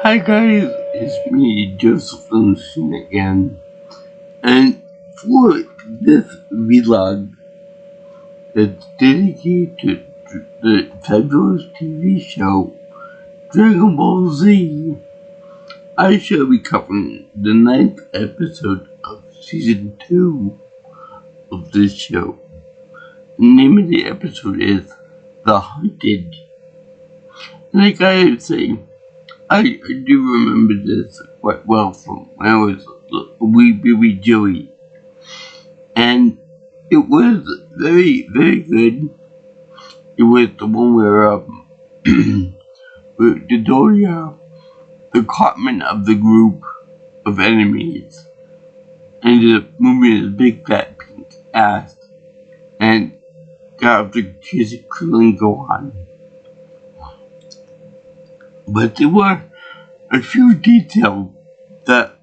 Hi guys, it's me, Joseph again, and for this vlog that's dedicated to the fabulous TV show Dragon Ball Z, I shall be covering the 9th episode of Season 2 of this show. The name of the episode is The Hunted. Like I gotta say, I do remember this quite well from when I was a wee baby Joey. And it was very, very good. It was the one where Dodoria, the captain of the group of enemies, ended up moving his big fat pink ass and got up to kiss Krillin Gohan. But there were a few details that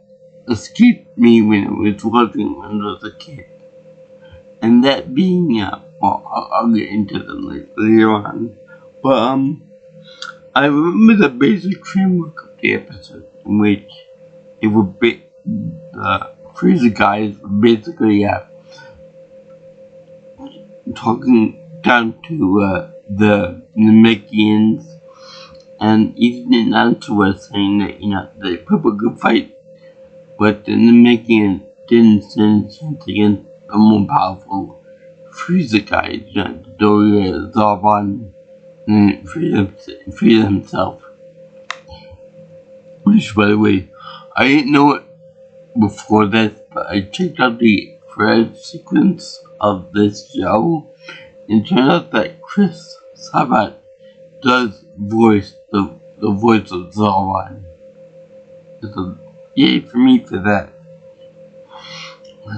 escaped me when I was watching when I was a kid. And that being, I'll get into them later on. But, I remember the basic framework of the episode, in which it would be, the Freezer guys were basically, talking down to, the Namekians. And even the announcer was saying that, they put a good fight, but the Namekians didn't stand a chance against the more powerful Frieza guys, Doria, Zarbon, and Frieza himself. Which, by the way, I didn't know it before this, but I checked out the credit sequence of this show, and it turned out that Chris Sabat does voice the voice of Zarbon. So yay for me for that.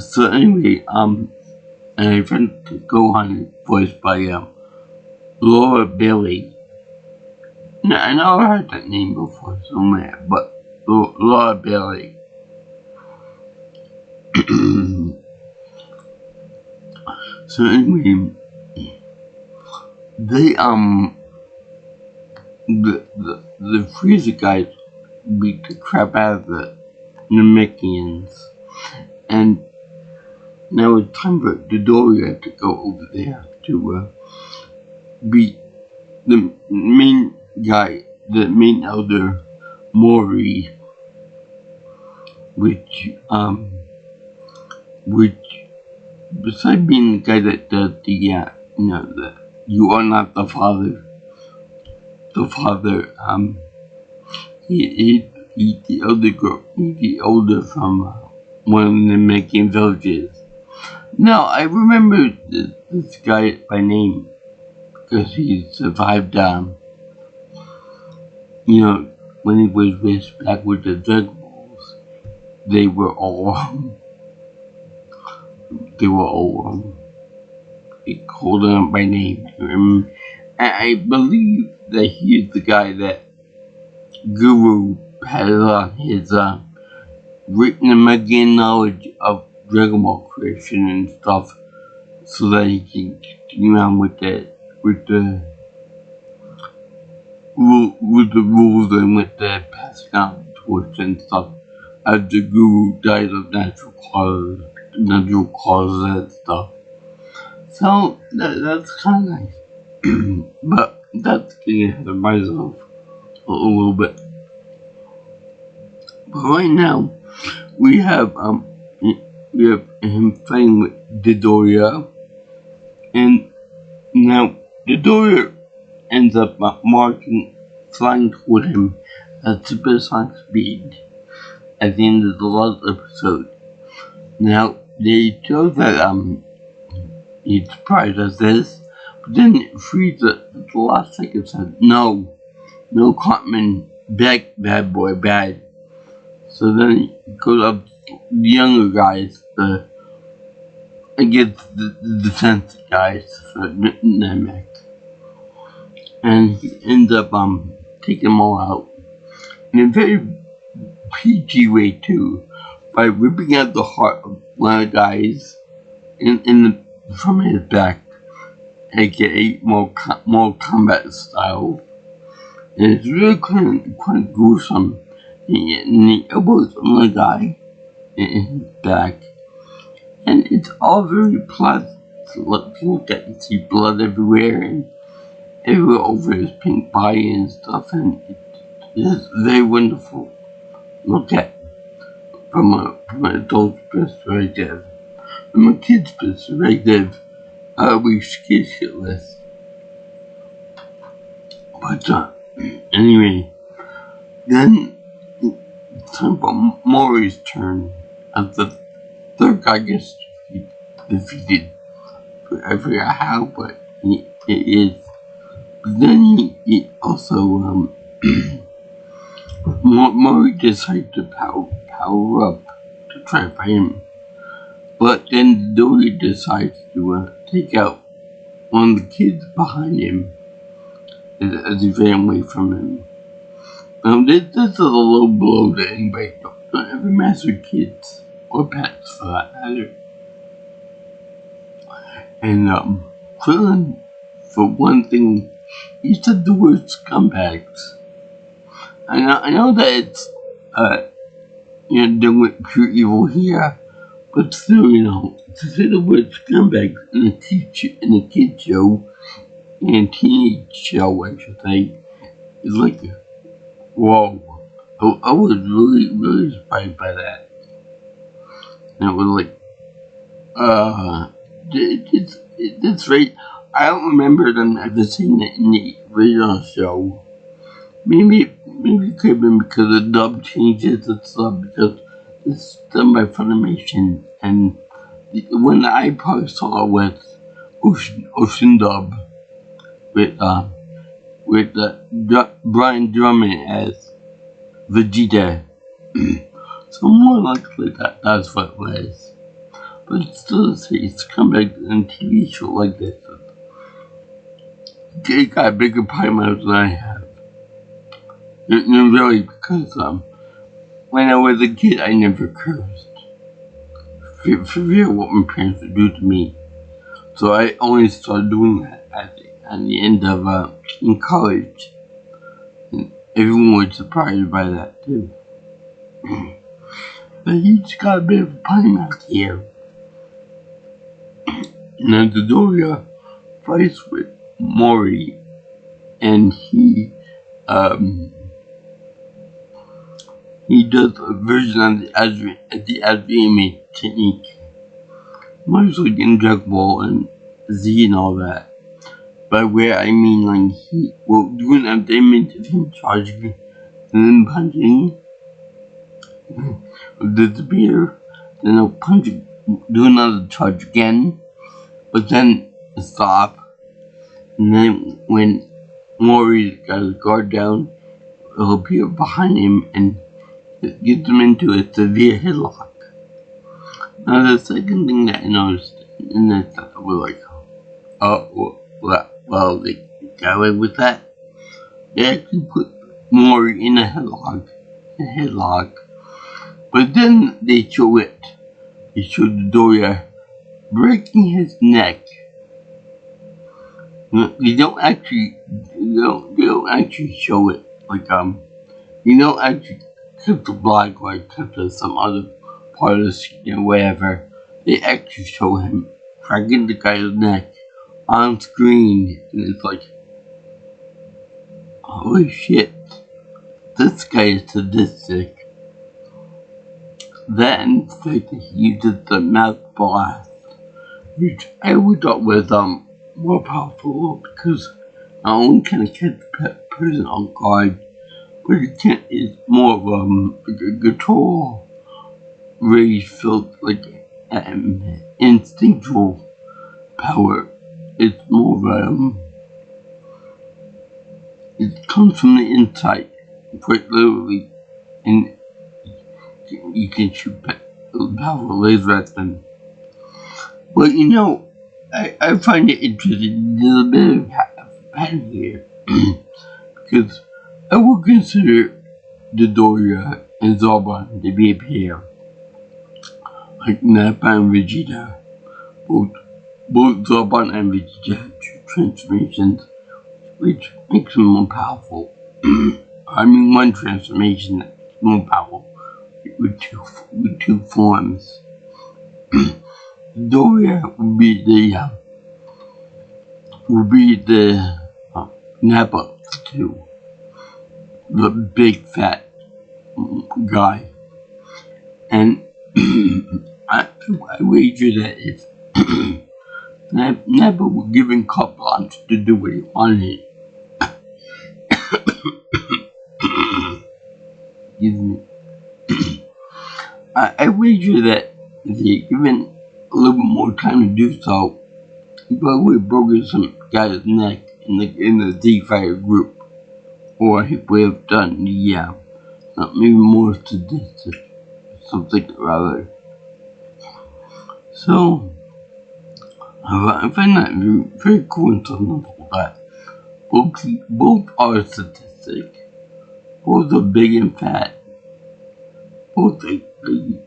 So anyway, and I friend Gohan is voiced by Laura Bailey. Now, I know I heard that name before somewhere, but Laura Bailey. So anyway, they the Freezer guys beat the crap out of the Namekians, and now it's time for Dodoria to go over there to beat the main guy, the main elder, Mori, which besides being the guy that does the the "You are not the father." The father, he's the older from one of the Namekian villages. Now, I remember this guy by name because he survived, when he was raised back with the Dragon Balls. They were all called him by name. I believe that he is the guy that Guru had on his written again knowledge of Dragon Ball creation and stuff, so that he can continue on with the rules and with the passing on torch and stuff as the Guru died of natural causes and stuff. So that's kind of nice. But that's getting ahead of myself a little bit. But right now, we have him playing with Dodoria, and now Dodoria ends up flying toward him at supersonic speed at the end of the last episode. Now they show that he surprised us this. But then Frieza at the last second said, no Cartman, bad boy, bad. So then he goes up to the younger guys, the defense guys for Namek. And he ends up taking them all out in a very PG way too, by ripping out the heart of one of the guys from his back, aka more combat style. And it's really kind of gruesome and the elbows on the guy in his back. And it's all very pleasant to look at. You see blood everywhere and everywhere over his pink body and stuff, and it's very wonderful to look at from an adult's perspective. From a kid's perspective, we skip shitless. But anyway, then it's time for Maury's turn as the third guy gets defeated. I forgot how, but it is. But then he also Maury decides to power up to try to fight him. But then Dory decides to take out one of the kids behind him as he ran away from him. This is a low blow to anybody. Don't ever mess with kids or pets for that matter. And Krillin, for one thing, he said the word scumbags. I know that it's doing pure evil here, but still, to say the word scumbag in a kid show, in a teenage show, I should say, is like, whoa. I was really, really surprised by that. And it was like, it's right. I don't remember them ever seeing it in the original show. Maybe it could have been because the dub changes and stuff, because it's done by Funimation, and when I probably saw it with Ocean Dub with Brian Drummond as Vegeta. So more likely that's what it was. But it's still it's come back in a TV show like this. It got a bigger pie mouth than I have. Really, because when I was a kid, I never cursed. For fear what my parents would do to me. So I only started doing that at the end of in college. And everyone was surprised by that too. But he's got a bit of a pie mouth here. Now Dodoria fights with Maury, and he does a version of the Azumi technique, much like in Dragon Ball and Z and all that. By where I mean, like, he will do an image of him charging and then punching, disappear, then he'll punch, do another charge again, but then stop, and then when Maury's got his guard down, it'll appear behind him and it gets him into a severe headlock. Now the second thing that I noticed in this, I was like, oh, well, they got away with that. They actually put Maury in a headlock, but then they show it. They showed Dodoria breaking his neck. They don't actually show it. Like, you don't actually cut the block or cut to some other part of the scene or whatever. They actually show him cracking the guy's neck on screen, and it's like, holy shit, this guy is sadistic. Then the fact that he uses the mouth blast, which I would thought was more powerful, because not only can it catch the person on guard, but it's more of a guitar rage felt like instinctual power. It's more of it comes from the inside, quite literally, and you can shoot powerful laser at them. But I find it interesting. There's a bit of a pattern here, because I would consider Dodoria and Zarbon to be a pair, like Nappa and Vegeta. Both Zarbon and Vegeta have transformations, which makes them more powerful. I mean, one transformation more power with two forms. Doria would be the Nappa too, the big fat guy, and I wager that if Nappa were given carte blanche to do what he wanted, excuse me, I wager that if he given a little bit more time to do so, he probably broke some guy's neck in the D-Fire group, or he would have done maybe more sadistic, something or other. So I find that very coincidental that both are sadistic, both are big and fat, both are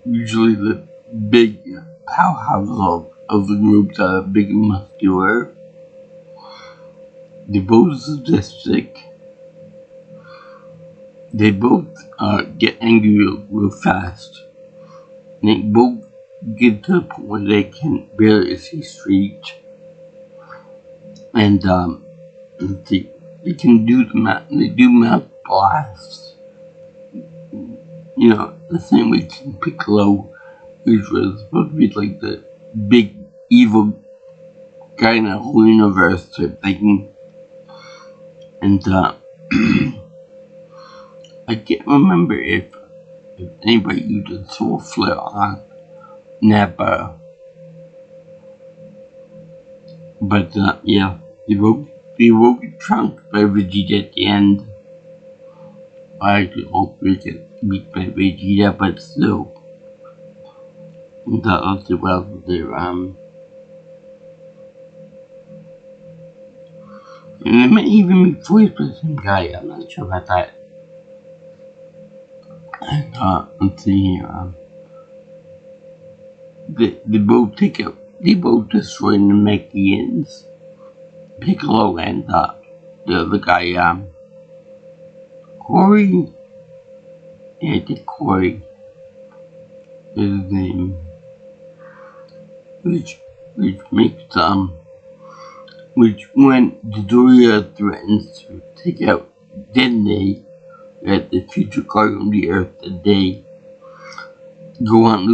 usually the big powerhouse of the group that are big and muscular. They're both sadistic. They both get angry real fast. They both get to the point where they can barely see straight. And they can do mouth blasts. You know, the same way King Piccolo, which was supposed to be like the big evil guy in the whole universe type thing. And I can't remember if anybody used a soul flare on Nappa. But yeah, he woke Trunk by Vegeta at the end. I actually hope we get beat by Vegeta, but still. That was the well there, and it may even be voiced by the same guy, I'm not sure about that. And let's see here, they both destroy the Namekians. Piccolo and the other guy, Corey, yeah, I think Corey is his name, which makes which when Dodoria threatens to take out Dende at the future guardian of the Earth, that they Gohan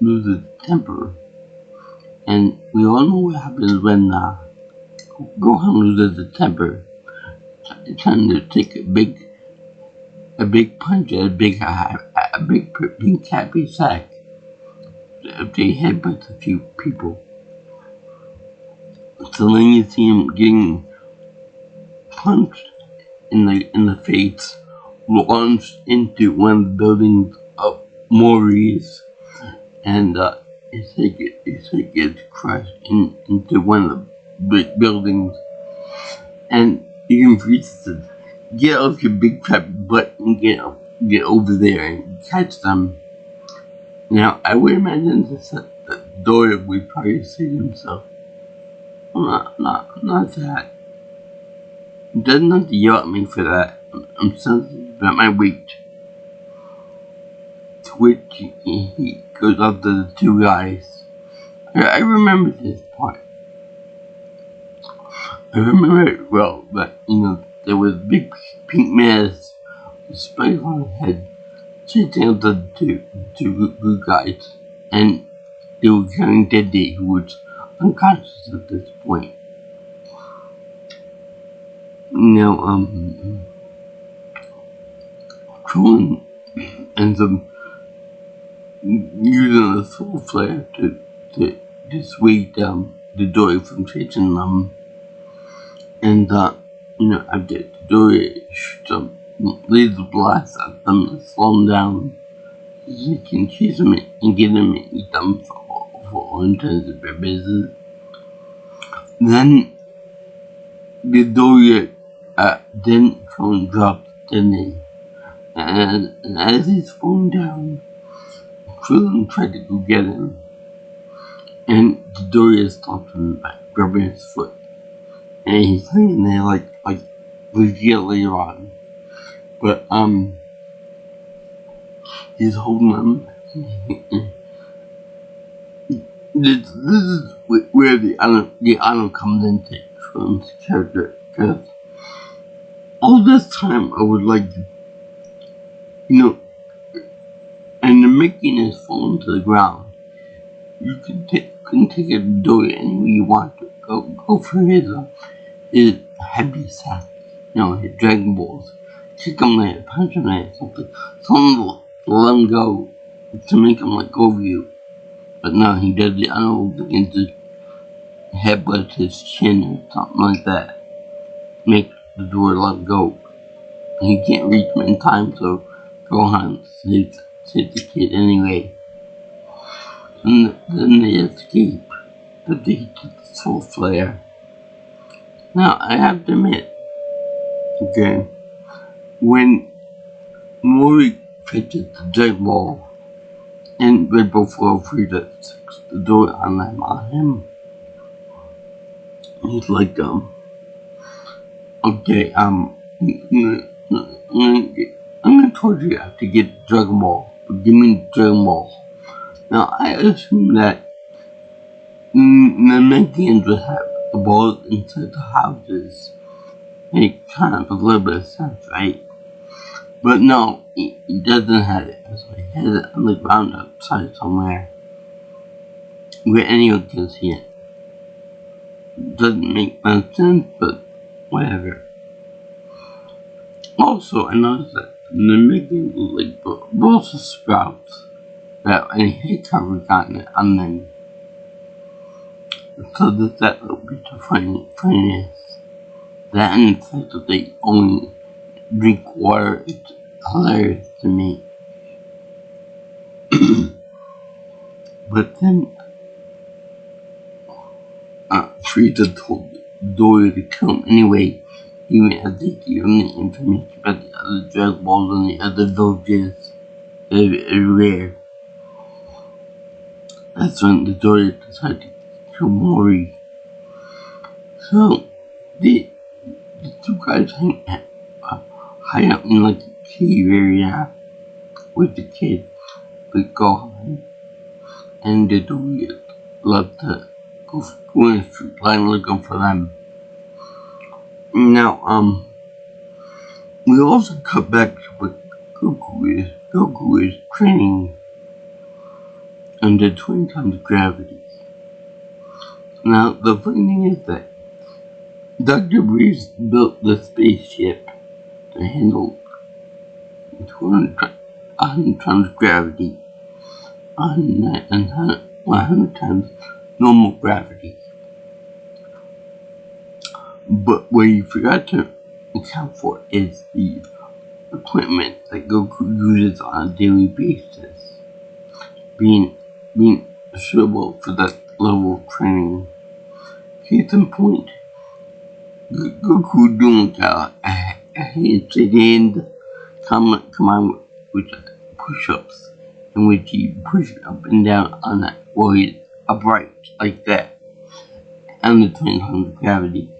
loses temper, and we all know what happens when Gohan loses the temper. It's time to take a big punch at a big pink happy sack. If they headbutt a few people, so then you see him getting punched in the face, launched into one of the buildings of Maurice, and his head gets crushed into one of the big buildings, and you can reach to get off your big fat butt and get over there and catch them. Now, I would imagine that Dora would probably say to himself, not that. He doesn't have to yell at me for that. I'm sensitive about my weight. To which he goes up to the two guys. I remember this part. I remember it well, but there was a big pink mask with spikes on his head, chasing out the two good guys, and they were carrying Dede, who was unconscious at this point. Now, Krillin ends up using the soul flare to dissuade the Dory from chasing them. And, after the Dory shoots a laser blast at them to slow them down, he can chase them and get them and eat them for all intents and purposes. Then, the Dory then Krillin drops Dende, and as he's falling down, Krillin tried to go get him, and Doria stopped him by grabbing his foot, and he's hanging there like Vegeta later on. But he's holding them. This is where the honor comes into Trump's character, because all this time I was like, and they're making his phone to the ground. You can take it and do it any way you want to. Go for his heavy sack, his Dragon Balls. Kick him there, punch him there, something to let him go, to make him let go of you. But no, he does the unhold against his headbutt his chin or something like that. Make the door let go. He can't reach him in time, so Gohan saves the kid anyway. And then they escape, but they hit the soul flare. Now, I have to admit, okay, when Mori pitches the Dragon Ball, and right before Frieza sticks the door on him, he's like, okay, I'm gonna torture you to get Dragon Ball, but give me Dragon Ball. Now, I assume that the Namekians would have the balls inside the houses. It kind of a little bit of sense, right? But no, he doesn't have it. So he has it on the ground outside somewhere, where anyone can see it. Doesn't make much sense, but whatever. Also, I noticed that the Namekians look like Brussels sprouts that any hate cover gotten it on them. So that would be the funniness. That and the fact that they only drink water, it's hilarious to me. But then Frieza told Dory to kill him anyway, even as they gave him the information about the other Dragon Balls and the other villages everywhere. That's when the Dory decided to kill Mori. So the two guys hide out in like a cave area with the kid, with Gohan, and the Dory left to go in a street line looking for them. Now, we also cut back to what Goku is training under 20 times gravity. Now, the funny thing is that Dr. Breeze built the spaceship to handle 100 times gravity and 100 times normal gravity. But what you forgot to account for is the equipment that Goku uses on a daily basis, being suitable for that level of training. Case in point, Goku doing a handstand command with push-ups, in which he pushes up and down on that while he's upright like that, and the 20 times gravity.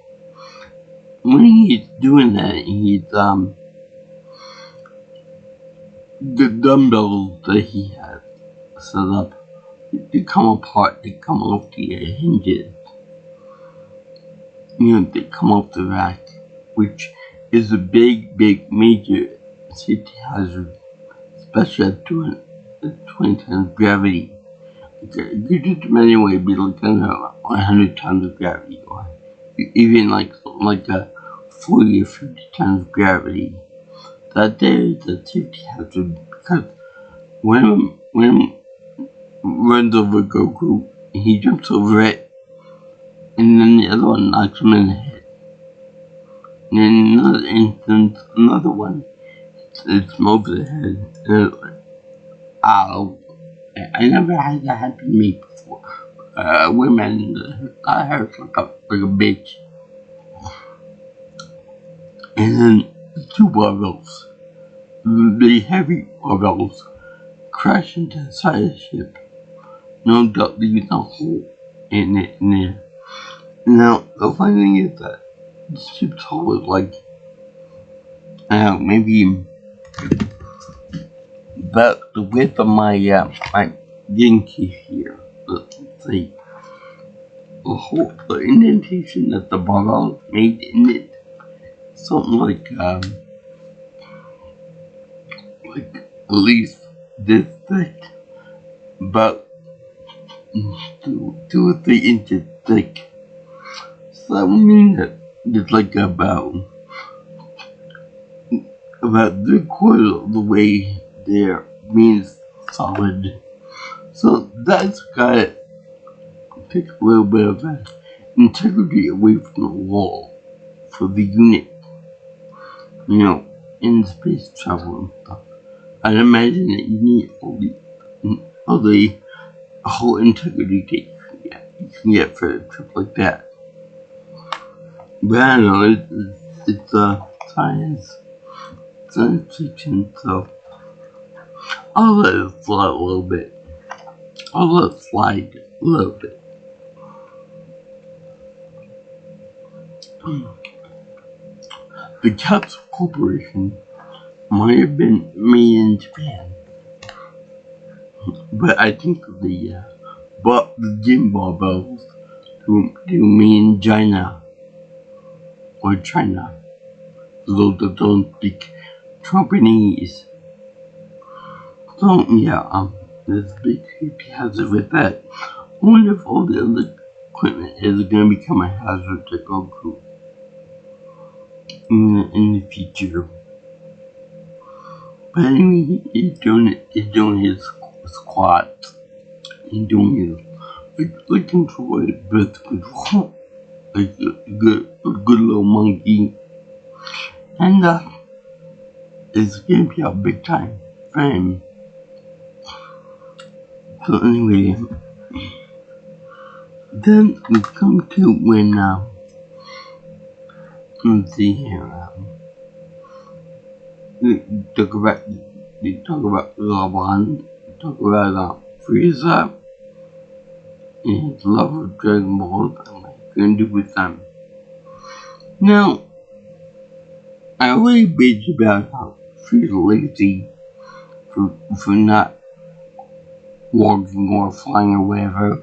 When he's doing that, he's the dumbbells that he has set up, they come apart, they come off the hinges. They come off the rack, which is a big, major safety hazard, especially at 20 times gravity. You could anyway be looking at 100 times of gravity, or even like a 40 or 50 times gravity. That there is a safety hazard, because when runs over Goku, he jumps over it, and then the other one knocks him in the head. And in another instance, another one hits him over the head. And it's like, ow. I never had that happen to me before. Women, that hurts like a bitch. And then the two barbells, the heavy barbells, crash into the side of the ship. No doubt leaving a hole in there. Now, the funny thing is that the ship's hull is like, maybe about the width of my game case here. Let's see. The indentation that the ball made in it, something like at least this thick, about 2 or 3 inches thick. So that would mean that it's like about 3/4 of the way there, means solid. So that's gotta take a little bit of integrity away from the wall for the unit, in space travel and stuff. I'd imagine that you need all the whole integrity that you can get for a trip like that. But I don't know, it's science fiction, so I'll let it slide a little bit. The Capsule Corporation might have been made in Japan, but I think they bought the gym barbells to made in China, or China, those that don't speak Japanese. So yeah, there's a big safety hazard with that. I wonder if all the other equipment is going to become a hazard to go through in the future. But anyway, he's doing his squats. He's doing his control, breath control, like a good little monkey. And it's gonna be a big time for him. So anyway, then we come to when let's see here. They talk about Laban. They talk about Frieza and his love of Dragon Balls and what he's gonna do with them. Now, I already bitched about how Frieza's lazy for not walking or flying or whatever.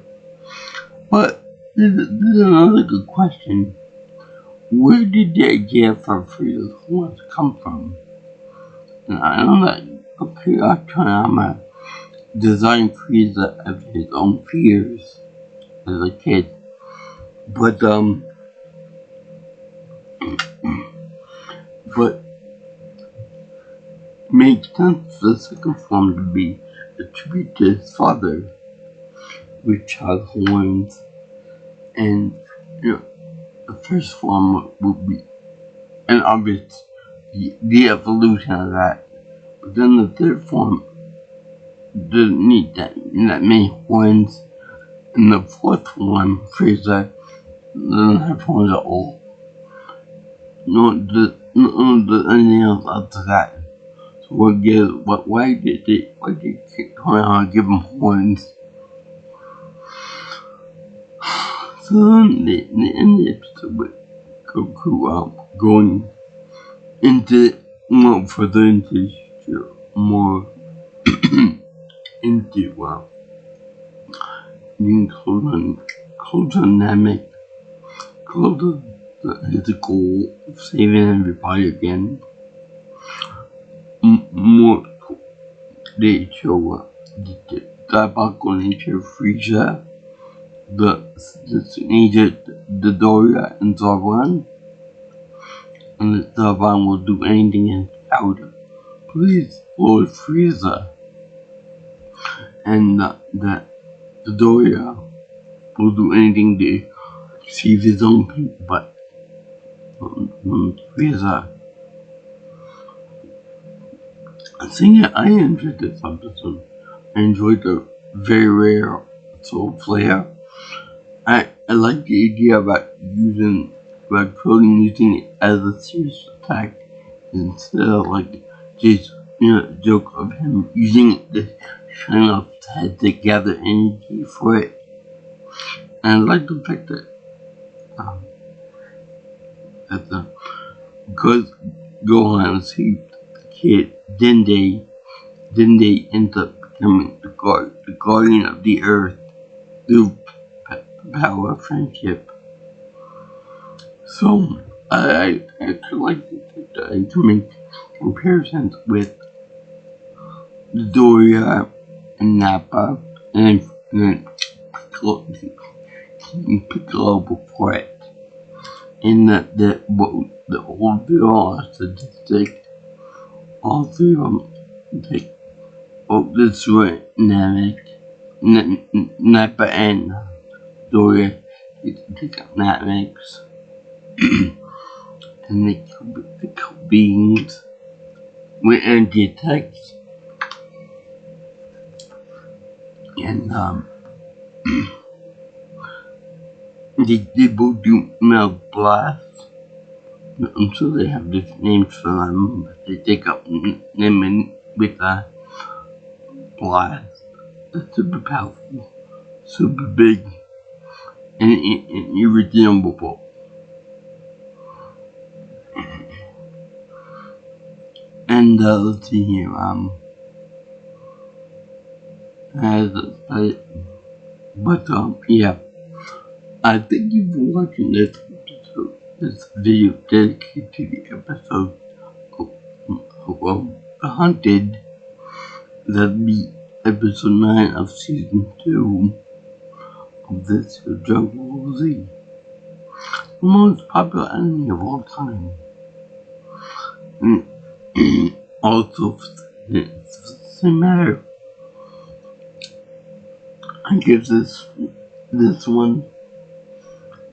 But there's another good question. Where did the idea for Frieza's horns come from? And I know that Akira Toriyama designed Frieza of his own fears as a kid, but makes sense for the second form to be a tribute to his father, which has horns, and the first form would be an obvious the evolution of that. But then the third form doesn't need that many horns, and the fourth form, Frieza, doesn't have horns at all. No, does anything else after that. So why did Toriyama give him horns? So then they end the episode with Goku going into further into more into being close dynamic, close to his goal of saving everybody again. More they show the diabolical nature of Frieza, the nature the Doria and Zarbon, and that Zarbon will do anything in his power. Please, Lord Frieza, and that the Doria will do anything to save his own people, but Frieza. I enjoyed this episode. I enjoyed the very rare soul flare. I like the idea about Krillin using it as a serious attack instead of just joke of him using it to shine off his head to gather energy for it. And I like the fact that because Gohan saved the kid Dende then they end up becoming the guardian of the earth through power of friendship. So I could like to make comparisons with Doria and Nappa, and then Piccolo before it. In the old video statistic, all three of them take this dynamic, Nappa and Doria take up dynamics, and they could beings with energy attacks. And they both do melt blasts. I'm sure they have different names for them, but they take up them with a blast. That's super powerful, super big, and irredeemable. And let's see here, yeah. I thank you for watching this episode, this video dedicated to the episode of The Hunted. That'll be episode 9 of season 2 of this Dragon Ball Z. The most popular anime of all time. And also, it's the same matter. I give this one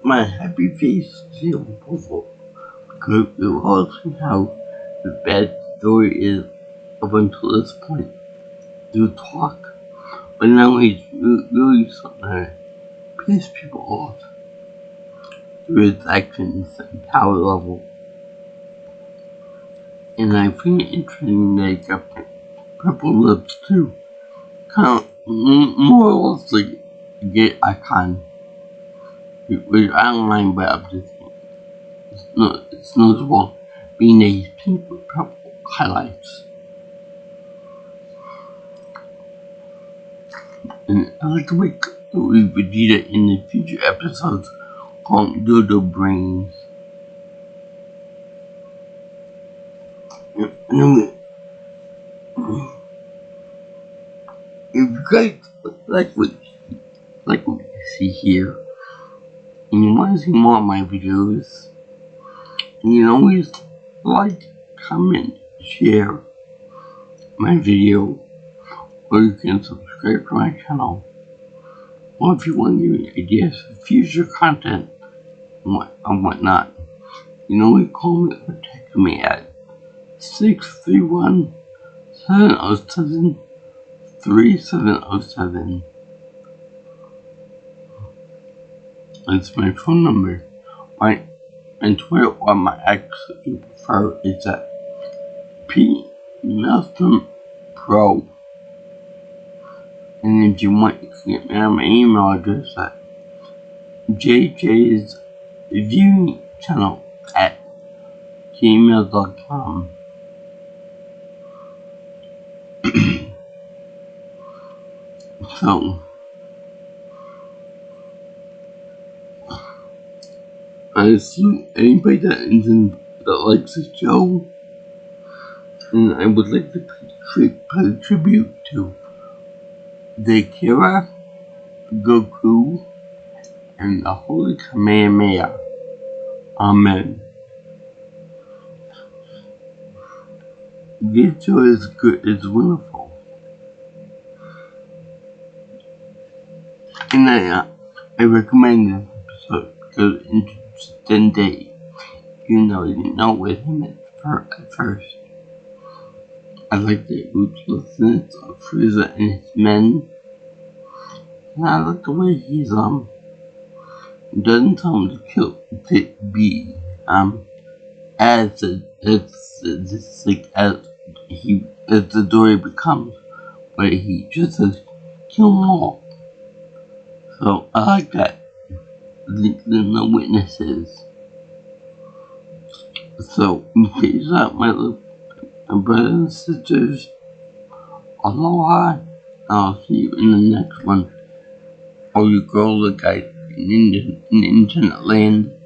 my happy face seal approval, because it will all see how the bad story is up until this point through talk, but now he's really something to piss people off through his actions and power level. And I find it interesting that he got purple lips too, kind of more or less like a gay icon. Which I don't mind, but I'm just it's noticeable being that he's pink with purple highlights. And I like to make Vegeta in the future episodes called Dodo Brains. Anyway, if you guys like what you see here, and you want to see more of my videos, you can always like, comment, share my video, or you can subscribe to my channel. Or if you want to give me ideas for future content and whatnot, you can always call me or text me at 631-707-3707. That's my phone number. And Twitter or my ex, if you prefer, is at P Maelstrom Pro. And if you want, you can get me on my email address at JJ's Viewing Channel at gmail.com. So, I assume anybody that likes the show, and I would like to pay tribute to Kira, Goku, and the Holy Kamehameha. Amen. This show is good, it's wonderful. And I recommend this episode because in 10 days, even though I didn't know with him at first. I like the ruthlessness of Frieza and his men. And I like the way he's doesn't tell him to kill be as the story becomes, but he just says kill them all. So I like that. No witnesses. So peace out, my brothers and sisters Aloha. I'll see you in the next one. All you girls that guys in internet land.